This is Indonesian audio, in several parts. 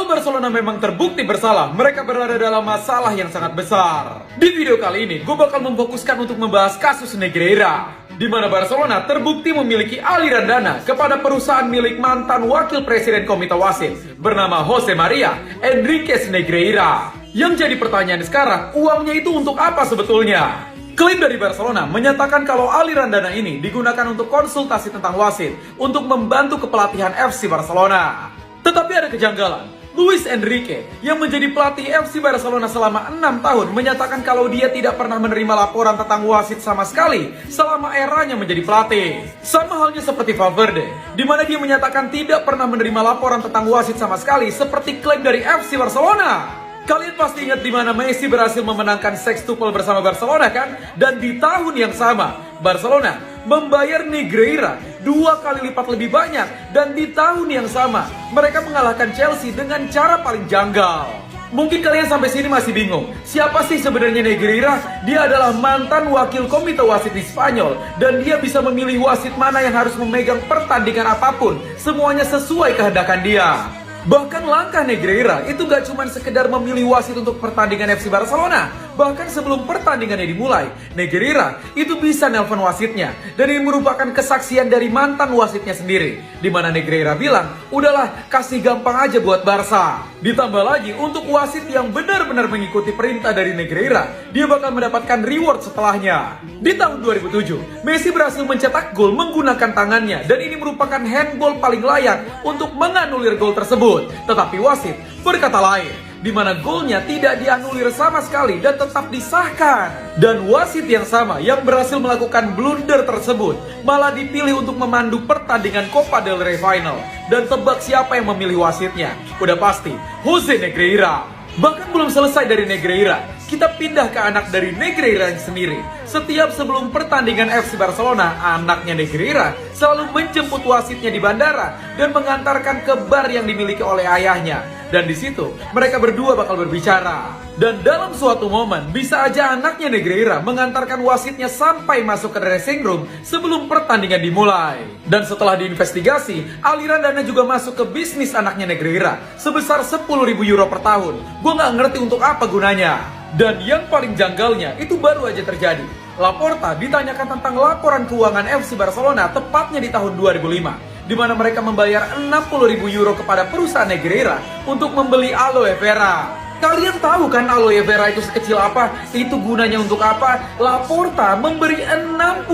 Kalau Barcelona memang terbukti bersalah, mereka berada dalam masalah yang sangat besar. Di video kali ini, gue bakal memfokuskan untuk membahas kasus Negreira, di mana Barcelona terbukti memiliki aliran dana kepada perusahaan milik mantan wakil presiden komite wasit bernama Jose Maria Enriquez Negreira. Yang jadi pertanyaan sekarang, uangnya itu untuk apa sebetulnya? Klaim dari Barcelona menyatakan kalau aliran dana ini digunakan untuk konsultasi tentang wasit untuk membantu kepelatihan FC Barcelona. Tetapi ada kejanggalan. Luis Enrique yang menjadi pelatih FC Barcelona selama 6 tahun menyatakan kalau dia tidak pernah menerima laporan tentang wasit sama sekali selama eranya menjadi pelatih. Sama halnya seperti Valverde, di mana dia menyatakan tidak pernah menerima laporan tentang wasit sama sekali seperti klaim dari FC Barcelona. Kalian pasti ingat di mana Messi berhasil memenangkan sextuple bersama Barcelona kan? Dan di tahun yang sama, Barcelona membayar Negreira 2 kali lipat lebih banyak. Dan di tahun yang sama, mereka mengalahkan Chelsea dengan cara paling janggal. Mungkin kalian sampai sini masih bingung, siapa sih sebenarnya Negreira? Dia adalah mantan wakil komite wasit di Spanyol, dan dia bisa memilih wasit mana yang harus memegang pertandingan apapun. Semuanya sesuai kehendakan dia. Bahkan langkah Negreira itu gak cuma sekedar memilih wasit untuk pertandingan FC Barcelona. Bahkan sebelum pertandingannya dimulai, Negreira itu bisa nelpon wasitnya. Dan ini merupakan kesaksian dari mantan wasitnya sendiri, di mana Negreira bilang, udahlah kasih gampang aja buat Barca. Ditambah lagi untuk wasit yang benar-benar mengikuti perintah dari Negreira, dia bakal mendapatkan reward setelahnya. Di tahun 2007, Messi berhasil mencetak gol menggunakan tangannya. Dan ini merupakan handball paling layak untuk menganulir gol tersebut. Tetapi wasit berkata lain, di mana golnya tidak dianulir sama sekali dan tetap disahkan. Dan wasit yang sama yang berhasil melakukan blunder tersebut malah dipilih untuk memandu pertandingan Copa del Rey final. Dan tebak siapa yang memilih wasitnya? Udah pasti Jose Negreira. Bahkan belum selesai dari Negreira, kita pindah ke anak dari Negreira sendiri. Setiap sebelum pertandingan FC Barcelona, anaknya Negreira selalu menjemput wasitnya di bandara dan mengantarkan ke bar yang dimiliki oleh ayahnya. Dan di situ mereka berdua bakal berbicara. Dan dalam suatu momen bisa aja anaknya Negreira mengantarkan wasitnya sampai masuk ke dressing room sebelum pertandingan dimulai. Dan setelah diinvestigasi, aliran dana juga masuk ke bisnis anaknya Negreira sebesar 10.000 euro per tahun. Gue gak ngerti untuk apa gunanya. Dan yang paling janggalnya itu baru aja terjadi. Laporta ditanyakan tentang laporan keuangan FC Barcelona tepatnya di tahun 2005, di mana mereka membayar 60.000 euro kepada perusahaan Negreira untuk membeli aloe vera. Kalian tahu kan aloe vera itu sekecil apa? Itu gunanya untuk apa? Laporta memberi 60.000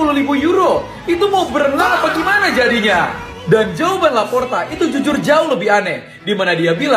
euro. Itu mau berenang apa gimana jadinya? Dan jawaban Laporta itu jujur jauh lebih aneh, di mana dia bilang